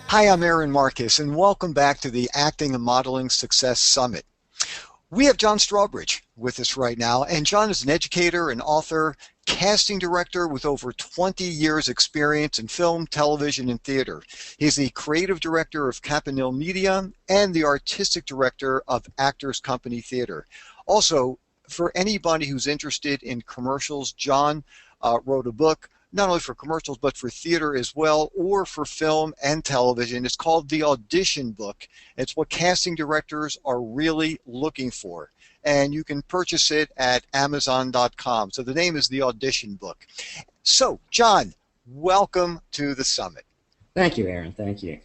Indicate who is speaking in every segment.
Speaker 1: Hi, I'm Aaron Marcus, and welcome back to the Acting and Modeling Success Summit. We have John Strawbridge with us right now, and John is an educator, an author, casting director with over 20 years experience in film, television, and theater. He's the creative director of Campanile Media and the artistic director of Actors Company Theater. Also, for anybody who's interested in commercials, John wrote a book not only for commercials but for theater as well, or for film and television. It's called The Audition Book. It's what casting directors are really looking for. And you can purchase it at Amazon.com. So the name is The Audition Book. So, John, welcome to the summit.
Speaker 2: Thank you, Aaron. Thank you.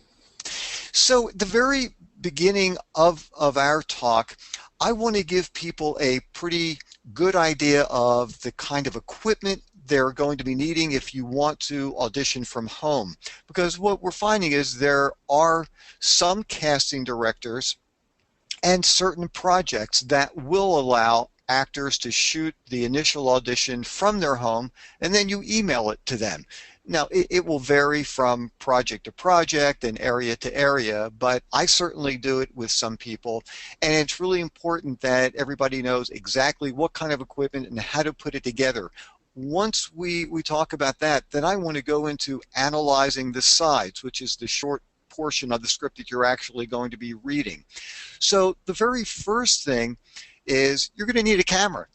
Speaker 1: So, the very beginning of our talk, I want to give people a pretty good idea of the kind of equipment they're going to be needing if you want to audition from home. Because what we're finding is there are some casting directors and certain projects that will allow actors to shoot the initial audition from their home, and then you email it to them. Now, it will vary from project to project and area to area, but I certainly do it with some people, and it's really important that everybody knows exactly what kind of equipment and how to put it together. Once we talk about that, then I want to go into analyzing the sides, which is the short portion of the script that you're actually going to be reading. So the very first thing is you're going to need a camera,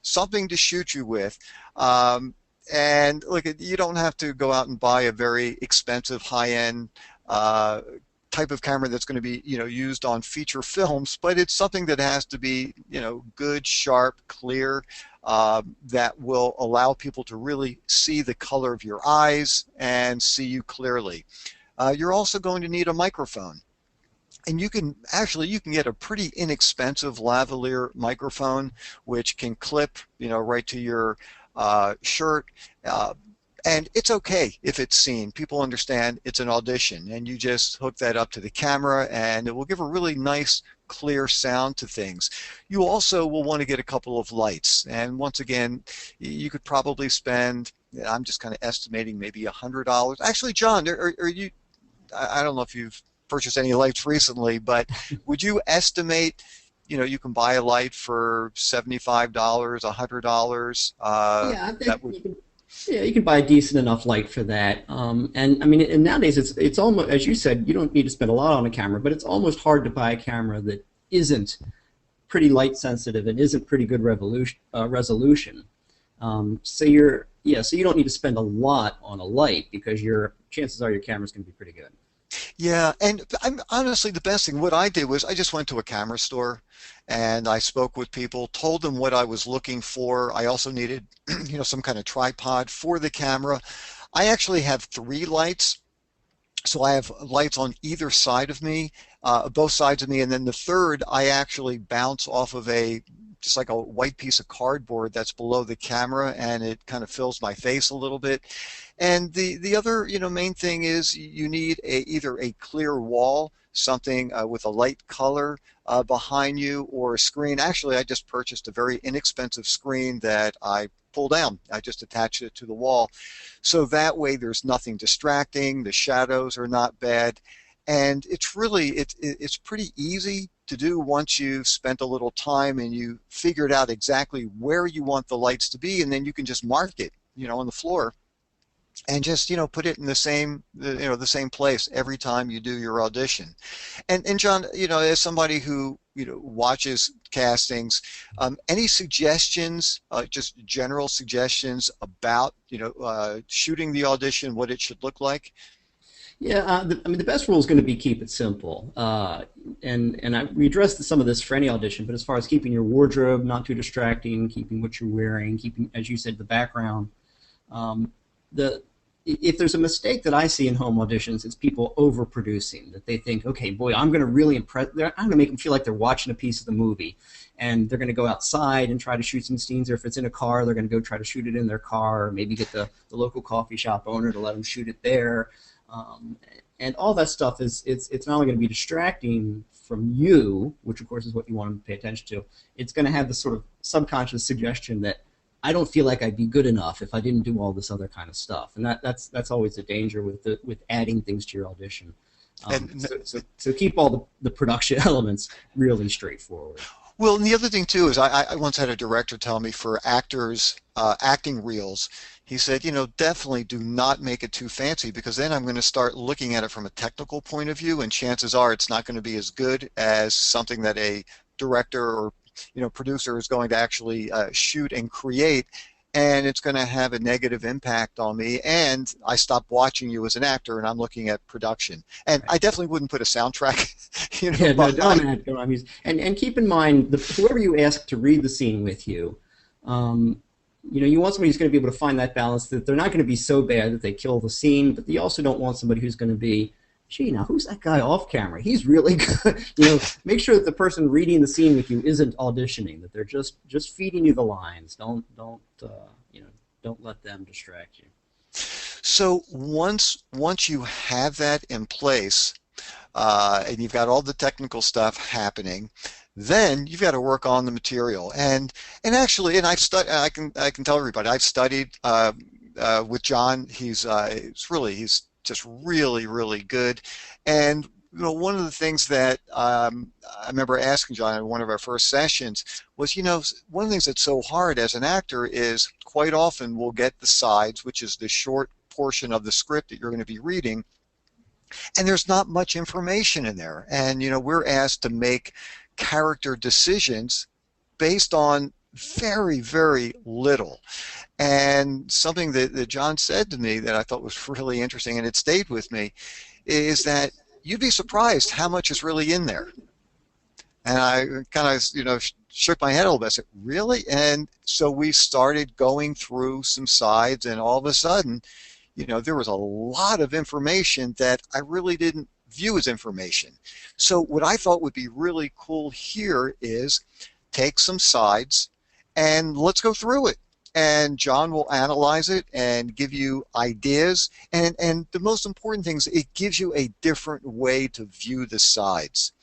Speaker 1: something to shoot you with. And look, you don't have to go out and buy a very expensive high-end type of camera that's going to be, used on feature films, but it's something that has to be, good, sharp, clear, that will allow people to really see the color of your eyes and see you clearly. You're also going to need a microphone. And you can get a pretty inexpensive lavalier microphone, which can clip, right to your shirt. And it's okay if it's seen. People understand it's an audition, and you just hook that up to the camera, and it will give a really nice, clear sound to things. You also will want to get a couple of lights, and once again, you could probably spend, I'm just kind of estimating, maybe $100. Actually, John, are you? I don't know if you've purchased any lights recently, but would you estimate, you can buy a light for $75, $100?
Speaker 2: Yeah, I think
Speaker 1: That would.
Speaker 2: you can buy a decent enough light for that. And I mean, and nowadays it's almost, as you said, you don't need to spend a lot on a camera, but it's almost hard to buy a camera that isn't pretty light sensitive and isn't pretty good resolution. So you don't need to spend a lot on a light because your chances are your camera's going to be pretty good.
Speaker 1: Yeah, and honestly, the best thing, what I did was I just went to a camera store and I spoke with people, told them what I was looking for. I also needed, some kind of tripod for the camera. I actually have three lights. So I have lights on either side of me, both sides of me, and then the third I actually bounce off of just like a white piece of cardboard that's below the camera, and it kind of fills my face a little bit. And the other, main thing is you need either a clear wall, something with a light color behind you, or a screen. Actually, I just purchased a very inexpensive screen that I pull down. I just attached it to the wall. So that way there's nothing distracting, the shadows are not bad, and it's pretty easy to do once you've spent a little time and you figured out exactly where you want the lights to be, and then you can just mark it, on the floor and just put it in the same place every time you do your audition. And John, as somebody who watches castings, any suggestions, just general suggestions about shooting the audition, what it should look like?
Speaker 2: Yeah, I mean the best rule is going to be keep it simple, we addressed some of this for any audition. But as far as keeping your wardrobe not too distracting, keeping what you're wearing, keeping, as you said, the background. The If there's a mistake that I see in home auditions, it's people overproducing. That they think, okay, boy, I'm going to really impress. I'm going to make them feel like they're watching a piece of the movie, and they're going to go outside and try to shoot some scenes. Or if it's in a car, they're going to go try to shoot it in their car, or maybe get the local coffee shop owner to let them shoot it there. And all that stuff it's not only going to be distracting from you, which of course is what you want them to pay attention to. It's going to have this sort of subconscious suggestion that I don't feel like I'd be good enough if I didn't do all this other kind of stuff, and that's always a danger with adding things to your audition.
Speaker 1: And
Speaker 2: So keep all the production elements really straightforward.
Speaker 1: well, and the other thing too is I once had a director tell me for actors acting reels, he said, definitely do not make it too fancy because then I'm going to start looking at it from a technical point of view, and chances are it's not going to be as good as something that a director or producer is going to actually shoot and create, and it's going to have a negative impact on me, and I stop watching you as an actor and I'm looking at production. And
Speaker 2: Right.
Speaker 1: I definitely wouldn't put a soundtrack,
Speaker 2: Yeah, no,
Speaker 1: behind.
Speaker 2: don't add music. And keep in mind, whoever you ask to read the scene with you, um, you want somebody who's going to be able to find that balance. That they're not going to be so bad that they kill the scene, but you also don't want somebody who's going to be, gee, now who's that guy off camera? He's really good. Make sure that the person reading the scene with you isn't auditioning. That they're just feeding you the lines. Don't let them distract you.
Speaker 1: So once you have that in place, and you've got all the technical stuff happening, then you've got to work on the material. And actually, and I can tell everybody I've studied with John. He's just really really good. And one of the things that I remember asking John in one of our first sessions was, one of the things that's so hard as an actor is quite often we'll get the sides, which is the short portion of the script that you're going to be reading, and there's not much information in there. And we're asked to make character decisions based on very, very little. And something that John said to me that I thought was really interesting, and it stayed with me, is that you'd be surprised how much is really in there. And I kind of, shook my head a little bit. I said, really? And so we started going through some sides, and all of a sudden, there was a lot of information that I really didn't view as information. So what I thought would be really cool here is take some sides and let's go through it. And John will analyze it and give you ideas. And the most important thing is it gives you a different way to view the sides.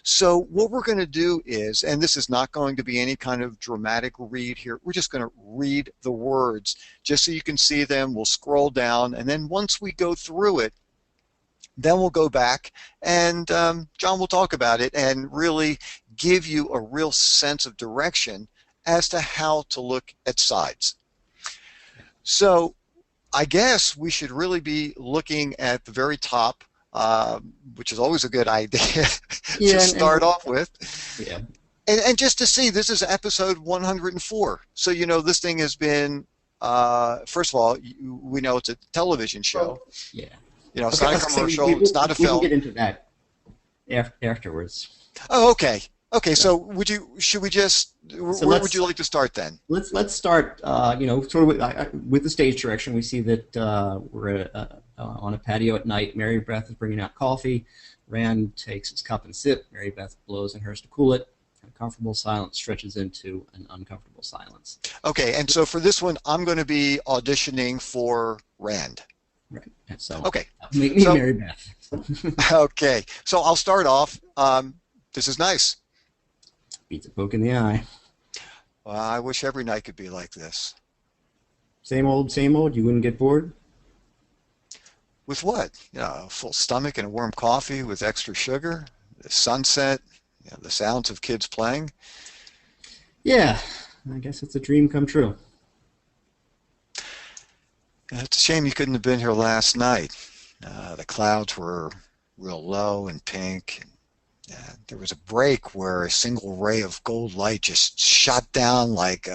Speaker 1: So what we're going to do is, and this is not going to be any kind of dramatic read here, we're just going to read the words just so you can see them. We'll scroll down, and then once we go through it, then we'll go back and John will talk about it and really give you a real sense of direction as to how to look at sides. So I guess we should really be looking at the very top, which is always a good idea to
Speaker 2: Yeah,
Speaker 1: start off with.
Speaker 2: yeah,
Speaker 1: And just to see, this is episode 104. So, this thing has been, first of all, we know it's a television show.
Speaker 2: yeah.
Speaker 1: It's
Speaker 2: Okay,
Speaker 1: not a
Speaker 2: let's say
Speaker 1: commercial. It's not a
Speaker 2: we can
Speaker 1: film.
Speaker 2: get into that afterwards.
Speaker 1: Oh, okay. Okay,
Speaker 2: So,
Speaker 1: so should we just,
Speaker 2: so
Speaker 1: where would you like to start then?
Speaker 2: let's start. Sort of with the stage direction. We see that we're on a patio at night. Mary Beth is bringing out coffee. Rand takes his cup and sip. Mary Beth blows in hers to cool it. A comfortable silence stretches into an uncomfortable silence.
Speaker 1: Okay, and so for this one, I'm going to be auditioning for Rand.
Speaker 2: Right. And so
Speaker 1: Okay,
Speaker 2: make me
Speaker 1: so
Speaker 2: Mary Beth.
Speaker 1: okay, so I'll start off. This is nice.
Speaker 2: Beats a poke in the eye.
Speaker 1: Well, I wish every night could be like this.
Speaker 2: Same old, same old. You wouldn't get bored.
Speaker 1: With what? A full stomach and a warm coffee with extra sugar, the sunset, the sounds of kids playing.
Speaker 2: Yeah, I guess it's a dream come true.
Speaker 1: It's a shame you couldn't have been here last night. The clouds were real low and pink. There was a break where a single ray of gold light just shot down like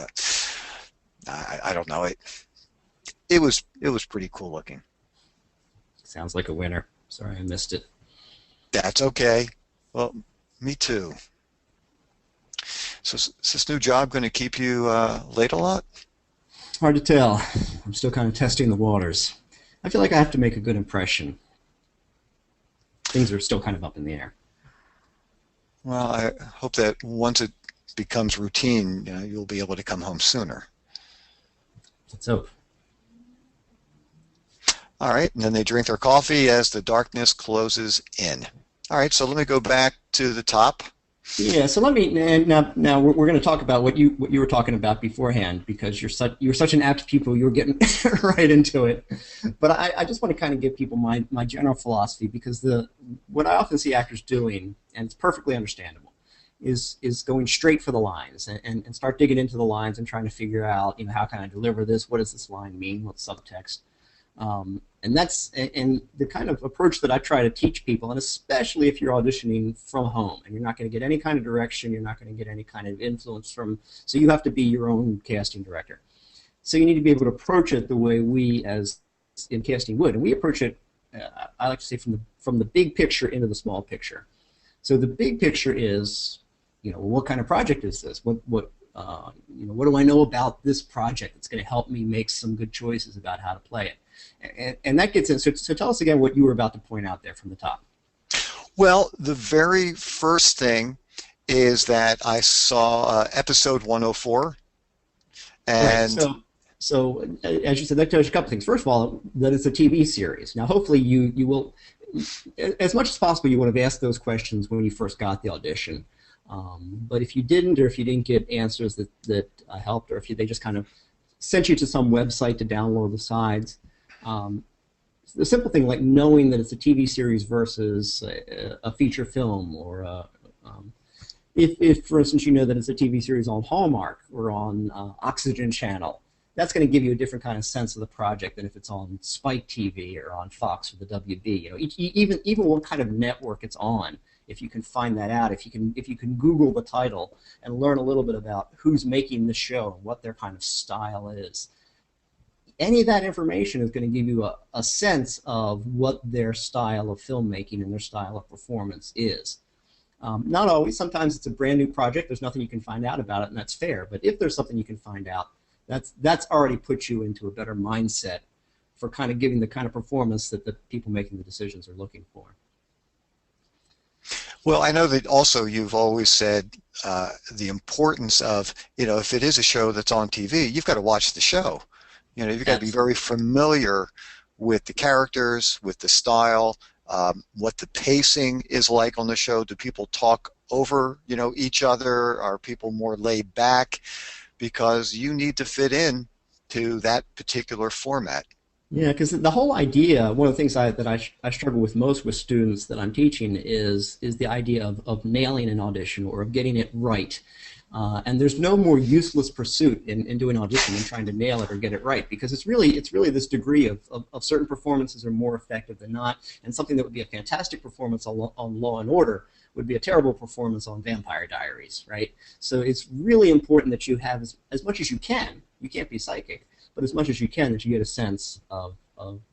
Speaker 1: I don't know. It was pretty cool looking.
Speaker 2: Sounds like a winner. Sorry, I missed it.
Speaker 1: That's okay. Well, me too. So is this new job going to keep you late a lot?
Speaker 2: Hard to tell. I'm still kind of testing the waters. I feel like I have to make a good impression. Things are still kind of up in the air.
Speaker 1: Well, I hope that once it becomes routine, you'll be able to come home sooner.
Speaker 2: Let's hope.
Speaker 1: All right, and then they drink their coffee as the darkness closes in. All right, so let me go back to the top.
Speaker 2: Yeah, so let me and now we're going to talk about what you were talking about beforehand because you're such an apt pupil, you're getting right into it. But I just want to kind of give people my general philosophy because the what I often see actors doing, and it's perfectly understandable, is going straight for the lines and start digging into the lines and trying to figure out, how can I deliver this? What does this line mean? What's subtext? And the kind of approach that I try to teach people, and especially if you're auditioning from home and you're not going to get any kind of direction, you're not going to get any kind of influence from, so you have to be your own casting director. So you need to be able to approach it the way we as in casting would, and we approach it. I like to say from the big picture into the small picture. So the big picture is, what kind of project is this? What do I know about this project that's going to help me make some good choices about how to play it? And that gets in. So tell us again what you were about to point out there from the top.
Speaker 1: Well, the very first thing is that I saw episode 104,
Speaker 2: Right.
Speaker 1: and
Speaker 2: As you said, that tells you a couple things. First of all, that it's a TV series. Now, hopefully, you will, as much as possible, you would have asked those questions when you first got the audition. But if you didn't, or if you didn't get answers that helped, or if they just kind of sent you to some website to download the sides, the simple thing like knowing that it's a TV series versus a feature film, or if, for instance, you know that it's a TV series on Hallmark or on Oxygen Channel, that's going to give you a different kind of sense of the project than if it's on Spike TV or on Fox or the WB. Even what kind of network it's on. If you can find that out, if you can Google the title and learn a little bit about who's making the show and what their kind of style is, any of that information is going to give you a sense of what their style of filmmaking and their style of performance is. Not always. Sometimes it's a brand new project. There's nothing you can find out about it, and that's fair. But if there's something you can find out, that's already put you into a better mindset for kind of giving the kind of performance that the people making the decisions are looking for.
Speaker 1: well, I know that also you've always said the importance of, if it is a show that's on TV, you've got to watch the show. You've got to be very familiar with the characters, with the style, what the pacing is like on the show. Do people talk over, each other? Are people more laid back? Because you need to fit in to that particular format.
Speaker 2: Yeah, because the whole idea, one of the things I struggle with most with students that I'm teaching is the idea of nailing an audition or of getting it right. And there's no more useless pursuit in doing audition than trying to nail it or get it right, because it's really this degree of certain performances are more effective than not, and something that would be a fantastic performance on Law and Order would be a terrible performance on Vampire Diaries, right? So it's really important that you have as much as you can. You can't be psychic, but as much as you can that you get a sense of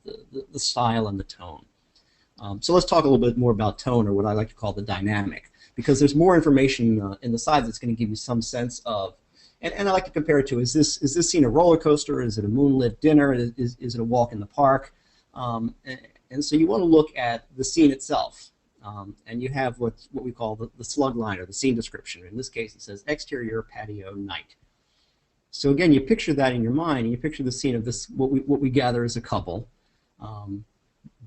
Speaker 2: the style and the tone. So let's talk a little bit more about tone, or what I like to call the dynamic, because there's more information in the sides that's going to give you some sense of, and I like to compare it to, is this scene a roller coaster? Is it a moonlit dinner? Is it a walk in the park? And so you want to look at the scene itself. And you have what we call the slug line, or the scene description. In this case, it says exterior patio night. So again, you picture that in your mind, and you picture the scene of this, what we gather is a couple.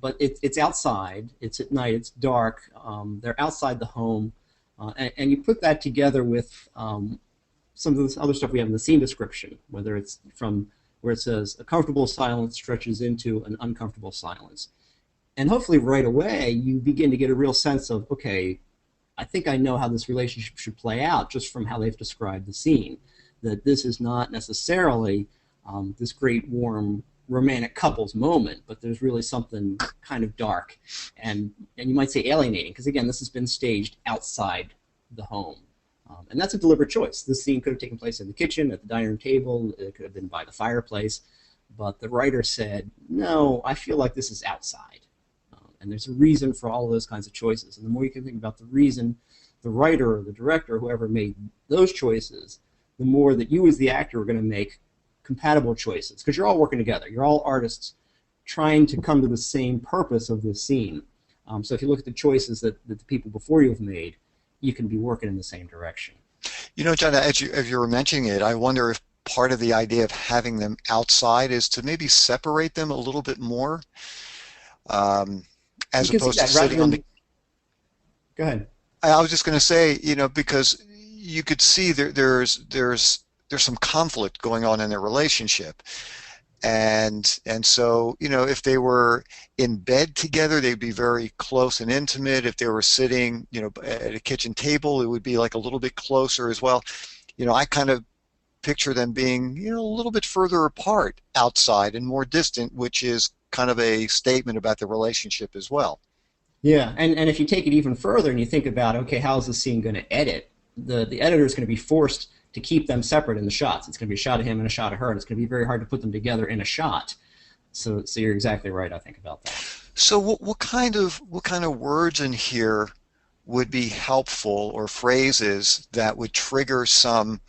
Speaker 2: But it's outside, it's at night, it's dark, they're outside the home, and you put that together with some of this other stuff we have in the scene description, whether it's from where it says a comfortable silence stretches into an uncomfortable silence. And hopefully right away you begin to get a real sense of, okay, I think I know how this relationship should play out just from how they've described the scene. That this is not necessarily this great warm romantic couples moment, but there's really something kind of dark and you might say alienating, because again, this has been staged outside the home. And that's a deliberate choice. This scene could have taken place in the kitchen, at the dining room table, it could have been by the fireplace, but the writer said, no, I feel like this is outside. And there's a reason for all of those kinds of choices. And the more you can think about the reason, the writer or the director, whoever made those choices, the more that you as the actor are going to make compatible choices, because you're all working together. You're all artists trying to come to the same purpose of this scene. So if you look at the choices that the people before you have made, you can be working in the same direction.
Speaker 1: John, as you were mentioning it, I wonder if part of the idea of having them outside is to maybe separate them a little bit more, as
Speaker 2: You can see
Speaker 1: opposed to
Speaker 2: that rather
Speaker 1: sitting on
Speaker 2: than.
Speaker 1: the.
Speaker 2: Go ahead.
Speaker 1: I was just going to say, because you could see there's some conflict going on in their relationship. And so, if they were in bed together, they'd be very close and intimate. If they were sitting, at a kitchen table, it would be like a little bit closer as well. I kind of picture them being, a little bit further apart outside and more distant, which is kind of a statement about the relationship as well.
Speaker 2: Yeah, and if you take it even further and you think about, okay, how is the scene going to edit? The editor is going to be forced to keep them separate in the shots. It's going to be a shot of him and a shot of her, and it's going to be very hard to put them together in a shot. So you're exactly right, I think, about that.
Speaker 1: So what kind of words in here would be helpful, or phrases that would trigger some,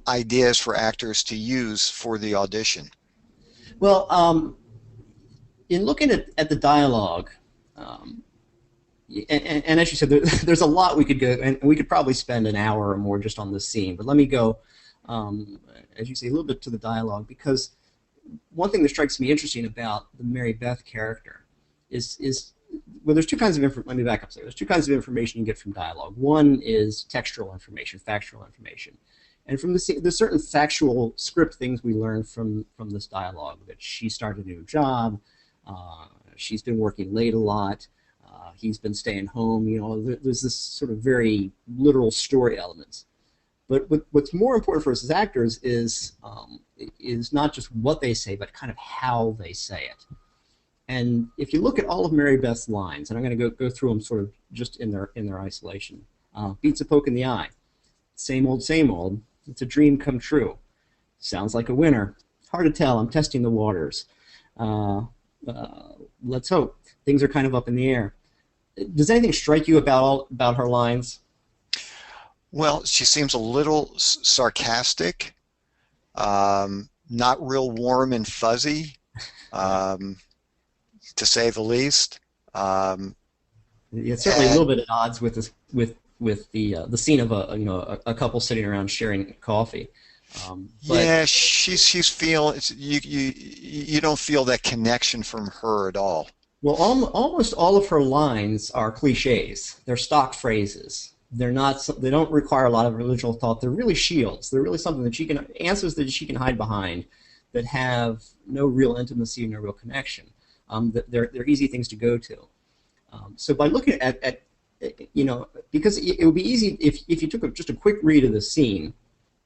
Speaker 1: ideas for actors to use for the audition?
Speaker 2: Well, in looking at the dialogue, um, and as you said, there's a lot we could go, and we could probably spend an hour or more just on this scene. But let me go, um, as you say, a little bit to the dialogue, because one thing that strikes me interesting about the Mary Beth character is well, there's two kinds of let me back up. There's two kinds of information you get from dialogue. One is textual information, factual information, and from the certain factual script things we learn from this dialogue, that she started a new job, she's been working late a lot, he's been staying home. There's this sort of very literal story elements. But what's more important for us as actors is not just what they say, but kind of how they say it. And if you look at all of Mary Beth's lines, and I'm going to go through them sort of just in their isolation. Beats a poke in the eye. Same old, same old. It's a dream come true. Sounds like a winner. Hard to tell. I'm testing the waters. Uh, let's hope. Things are kind of up in the air. Does anything strike you about her lines?
Speaker 1: Well, she seems a little sarcastic, not real warm and fuzzy, um, to say the least. Um,
Speaker 2: It's certainly a
Speaker 1: and
Speaker 2: little bit at odds with this, with the scene of a couple sitting around sharing coffee. But
Speaker 1: yeah, she's feeling you don't feel that connection from her at all.
Speaker 2: well, almost all of her lines are cliches. They're stock phrases. They don't require a lot of original thought. They're really shields. They're really something that she can answers that she can hide behind, that have no real intimacy, no real connection. They're easy things to go to. So by looking at because it would be easy if you took just a quick read of the scene,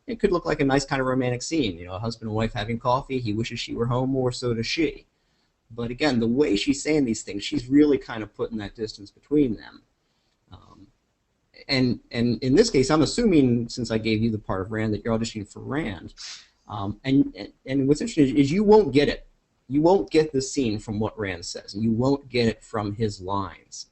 Speaker 2: it could look like a nice kind of romantic scene. A husband and wife having coffee. He wishes she were home more, so does she. But again, the way she's saying these things, she's really kind of putting that distance between them. Um, and in this case, I'm assuming, since I gave you the part of Rand, that you're auditioning for Rand. And what's interesting is you won't get it. You won't get the scene from what Rand says, and you won't get it from his lines.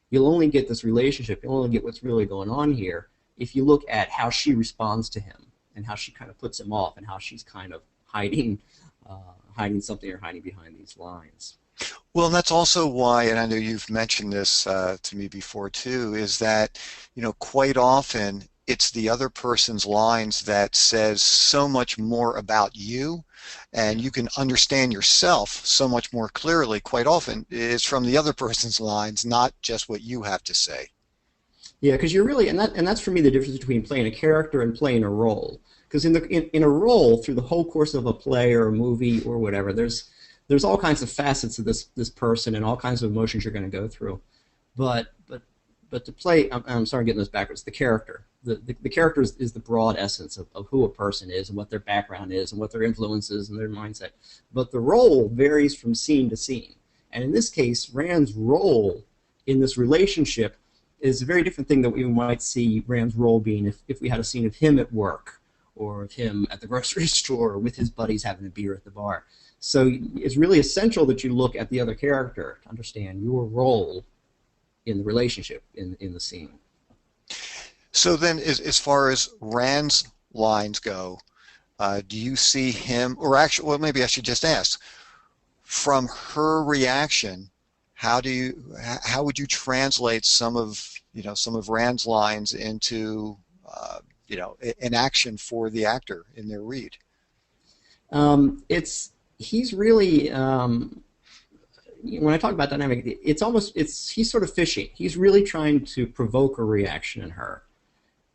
Speaker 2: You'll only get this relationship. You'll only get what's really going on here if you look at how she responds to him, and how she kind of puts him off, and how she's kind of uh, hiding something, or hiding behind these lines.
Speaker 1: Well, and that's also why, and I know you've mentioned this to me before too, is that, quite often it's the other person's lines that says so much more about you, and you can understand yourself so much more clearly. Quite often is from the other person's lines, not just what you have to say.
Speaker 2: Yeah, because you're really, and that's for me the difference between playing a character and playing a role. Because in a role, through the whole course of a play or a movie or whatever, there's all kinds of facets of this person, and all kinds of emotions you're going to go through. But but but to play, I'm sorry, I'm getting this backwards. The character, the character is the broad essence of who a person is, and what their background is, and what their influences and their mindset. But the role varies from scene to scene. And in this case, Rand's role in this relationship is a very different thing than we might see Rand's role being if we had a scene of him at work, or of him at the grocery store, or with his buddies having a beer at the bar. So it's really essential that you look at the other character to understand your role in the relationship, in the scene.
Speaker 1: So then, as far as Rand's lines go, do you see him, or actually, well, maybe I should just ask, from her reaction, how would you translate some of Rand's lines into an action for the actor in their read?
Speaker 2: It's he's really when I talk about dynamic, it's almost he's sort of fishing. He's really trying to provoke a reaction in her,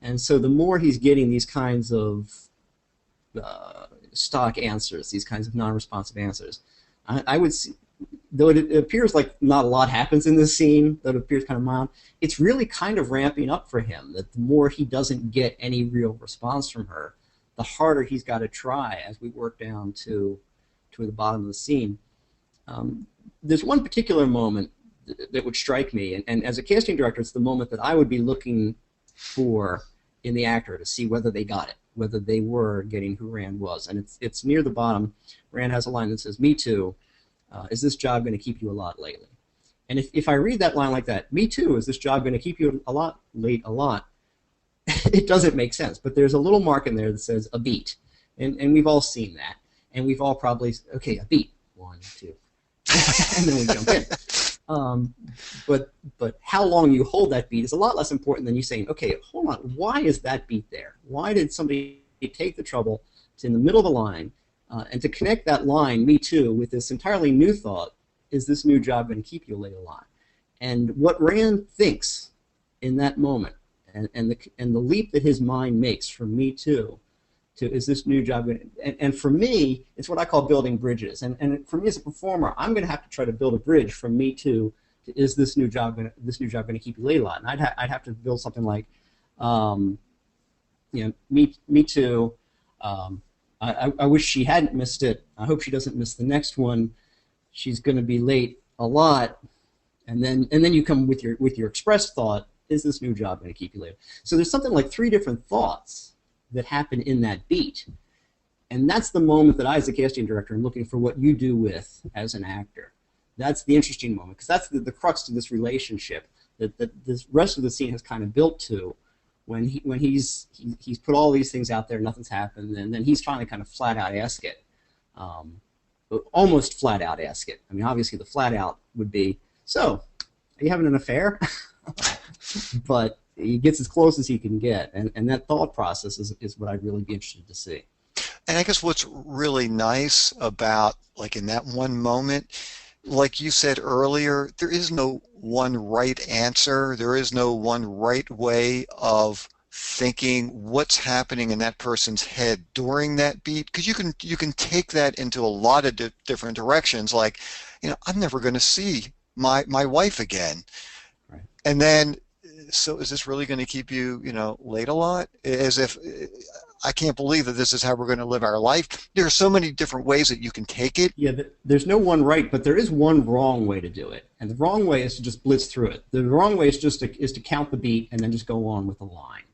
Speaker 2: and so the more he's getting these kinds of stock answers, these kinds of non-responsive answers, I would see, though it appears like not a lot happens in this scene, though it appears kind of mild, it's really kind of ramping up for him, that the more he doesn't get any real response from her, the harder he's got to try as we work down to the bottom of the scene. There's one particular moment that would strike me, and as a casting director, it's the moment that I would be looking for in the actor to see whether they got it, whether they were getting who Rand was. And it's near the bottom. Rand has a line that says, "Me too. Is this job going to keep you a lot lately?" And if I read that line like that, "Me too, is this job going to keep you a lot late a lot?" it doesn't make sense. But there's a little mark in there that says a beat. And we've all seen that. And we've all probably, okay, a beat. 1, 2. and then we jump in. But how long you hold that beat is a lot less important than you saying, okay, hold on, why is that beat there? Why did somebody take the trouble to, in the middle of the line, and to connect that line, "Me too," with this entirely new thought, is this new job going to keep you late a lot? And what Rand thinks in that moment, and the leap that his mind makes from "Me too" to "is this new job going to," and for me, it's what I call building bridges. And for me as a performer, I'm going to have to try to build a bridge from "Me too" to "is this new job going to keep you late a lot?" And I'd have to build something like, me too. I wish she hadn't missed it. I hope she doesn't miss the next one. She's going to be late a lot. And then you come with your express thought, is this new job going to keep you late? So there's something like 3 different thoughts that happen in that beat. And that's the moment that I, as a casting director, am looking for what you do with as an actor. That's the interesting moment, because that's the crux to this relationship that this rest of the scene has kind of built to. When he's put all these things out there, nothing's happened, and then he's trying to kind of flat out ask it, almost flat out ask it. I mean, obviously the flat out would be, "So, are you having an affair?" But he gets as close as he can get, and that thought process is what I'd really be interested to see.
Speaker 1: And I guess what's really nice about, like, in that one moment, like you said earlier, there is no one right answer. There is no one right way of thinking what's happening in that person's head during that beat, because you can take that into a lot of different directions. Like, I'm never going to see my wife again,
Speaker 2: Right.
Speaker 1: and then, so is this really going to keep you late a lot? As if, I can't believe that this is how we're going to live our life. There are so many different ways that you can take it.
Speaker 2: Yeah, there's no one right, but there is one wrong way to do it, and the wrong way is to just blitz through it. The wrong way is just to count the beat and then just go on with the line,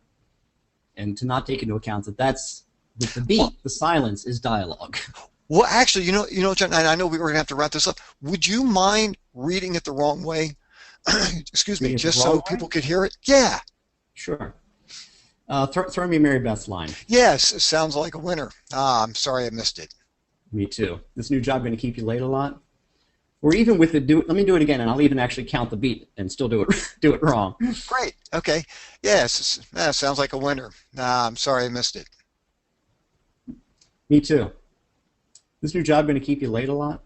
Speaker 2: and to not take into account that the beat, the silence, is dialogue.
Speaker 1: Well, actually, John, and I know we're going to have to wrap this up. Would you mind reading it the wrong way? Excuse me, just so people could hear it? Yeah.
Speaker 2: Sure. Throw me Mary Beth's line.
Speaker 1: Yes, it sounds like a winner. I'm sorry I missed it.
Speaker 2: Me too. This new job going to keep you late a lot? Or even with let me do it again, and I'll even actually count the beat and still do it wrong.
Speaker 1: Great. Okay. Yes, that sounds like a winner. I'm sorry I missed it.
Speaker 2: Me too. This new job going to keep you late a lot?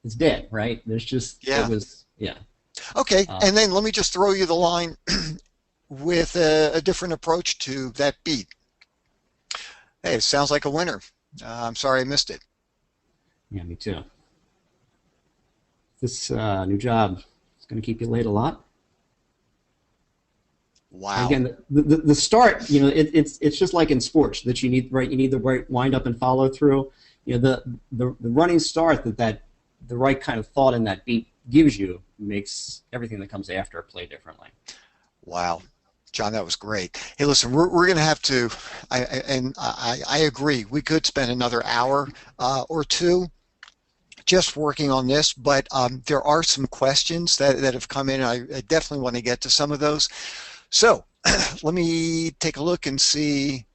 Speaker 2: It's dead, right? There's just,
Speaker 1: yeah.
Speaker 2: Yeah.
Speaker 1: Okay, and then let me just throw you the line with a different approach to that beat. Hey, it sounds like a winner. I'm sorry I missed it.
Speaker 2: Yeah, me too. This new job is going to keep you late a lot.
Speaker 1: Wow.
Speaker 2: And again, the start, it's just like in sports that you need the right wind up and follow through. The running start that the right kind of thought in that beat gives you makes everything that comes after play differently.
Speaker 1: Wow. John, that was great. Hey, listen, we're going to have to, I agree, we could spend another hour or two just working on this, but there are some questions that have come in. I definitely want to get to some of those. So let me take a look and see.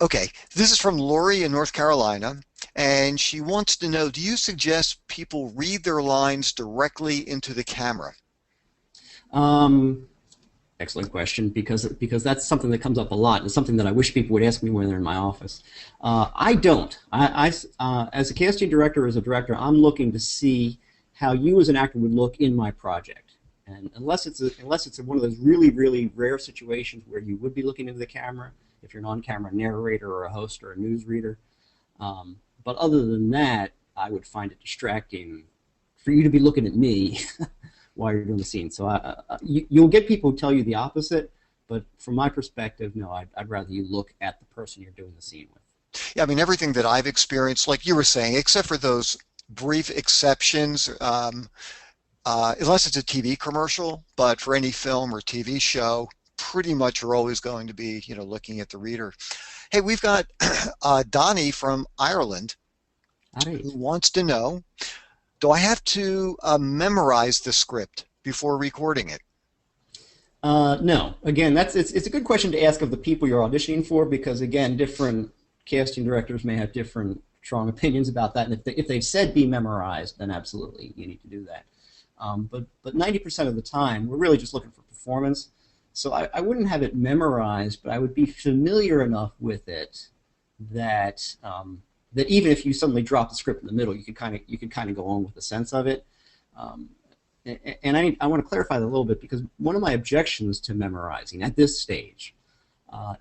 Speaker 1: Okay, this is from Lori in North Carolina, and she wants to know, do you suggest people read their lines directly into the camera?
Speaker 2: Excellent question, because that's something that comes up a lot. It's something that I wish people would ask me when they're in my office. I don't. As a casting director, as a director, I'm looking to see how you as an actor would look in my project. And unless it's one of those really, really rare situations where you would be looking into the camera, if you're an on-camera narrator or a host or a newsreader. But other than that, I would find it distracting for you to be looking at me while you're doing the scene. So you'll get people who tell you the opposite, but from my perspective, no, I'd rather you look at the person you're doing the scene with.
Speaker 1: Yeah, I mean, everything that I've experienced, like you were saying, except for those brief exceptions, unless it's a TV commercial, but for any film or TV show, pretty much you're always going to be, looking at the reader. Hey, we've got Donnie from Ireland
Speaker 2: Right.
Speaker 1: who wants to know, do I have to memorize the script before recording it?
Speaker 2: No. Again, it's a good question to ask of the people you're auditioning for because again, different casting directors may have different strong opinions about that. And if they've said be memorized, then absolutely you need to do that. But 90% of the time, we're really just looking for performance. So I wouldn't have it memorized, but I would be familiar enough with it that that even if you suddenly drop the script in the middle, you could kind of go on with the sense of it. Um, and I want to clarify that a little bit because one of my objections to memorizing at this stage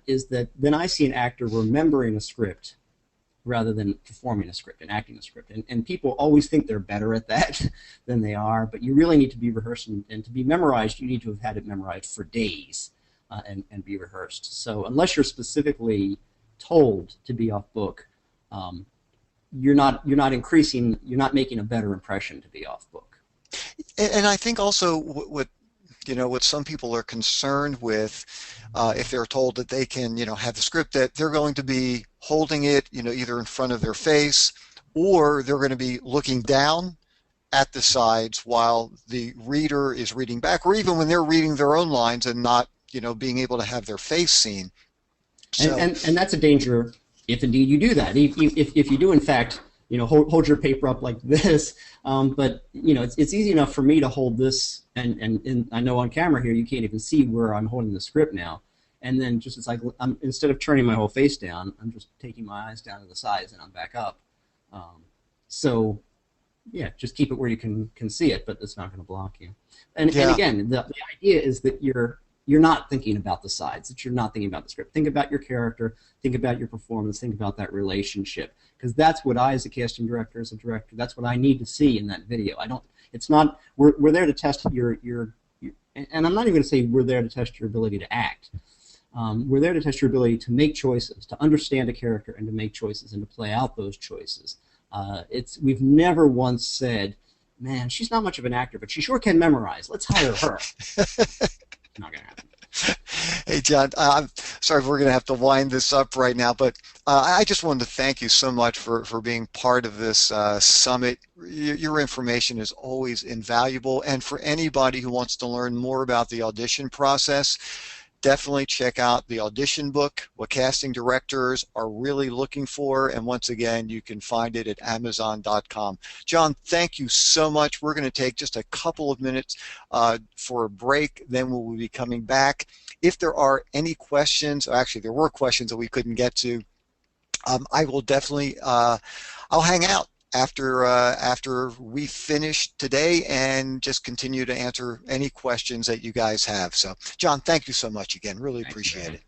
Speaker 2: is that then I see an actor remembering a script rather than performing a script and acting a script. And people always think they're better at that than they are, but you really need to be rehearsed, and to be memorized, you need to have had it memorized for days and be rehearsed. So unless you're specifically told to be off book, you're not making a better impression to be off book.
Speaker 1: And I think also what some people are concerned with, if they're told that they can, have the script, that they're going to be holding it, either in front of their face or they're going to be looking down at the sides while the reader is reading back, or even when they're reading their own lines and not, being able to have their face seen. So,
Speaker 2: And that's a danger if indeed you do that. If you do in fact, hold your paper up like this, but it's easy enough for me to hold this, and I know on camera here you can't even see where I'm holding the script now, and then just it's like instead of turning my whole face down, I'm just taking my eyes down to the sides and I'm back up. So yeah, just keep it where you can see it, but it's not going to block you. And again, the idea is that you're not thinking about the sides, that you're not thinking about the script. Think about your character, think about your performance, think about that relationship, because that's what I, as a casting director, as a director, that's what I need to see in that video. It's not, we're there to test your and I'm not even going to say we're there to test your ability to act. We're there to test your ability to make choices, to understand a character, and to make choices, and to play out those choices. We've never once said, man, she's not much of an actor, but she sure can memorize. Let's hire her. Not going to happen.
Speaker 1: Hey, John, I'm sorry if we're going to have to wind this up right now, but I just wanted to thank you so much for being part of this summit. Your information is always invaluable, and for anybody who wants to learn more about the audition process, definitely check out the audition book, what casting directors are really looking for, and once again, you can find it at Amazon.com. John, thank you so much. We're going to take just a couple of minutes for a break, then we'll be coming back. If there are any questions, or actually there were questions that we couldn't get to, I will definitely, I'll hang out after we finish today and just continue to answer any questions that you guys have. So, John, thank you so much again. Really appreciate it.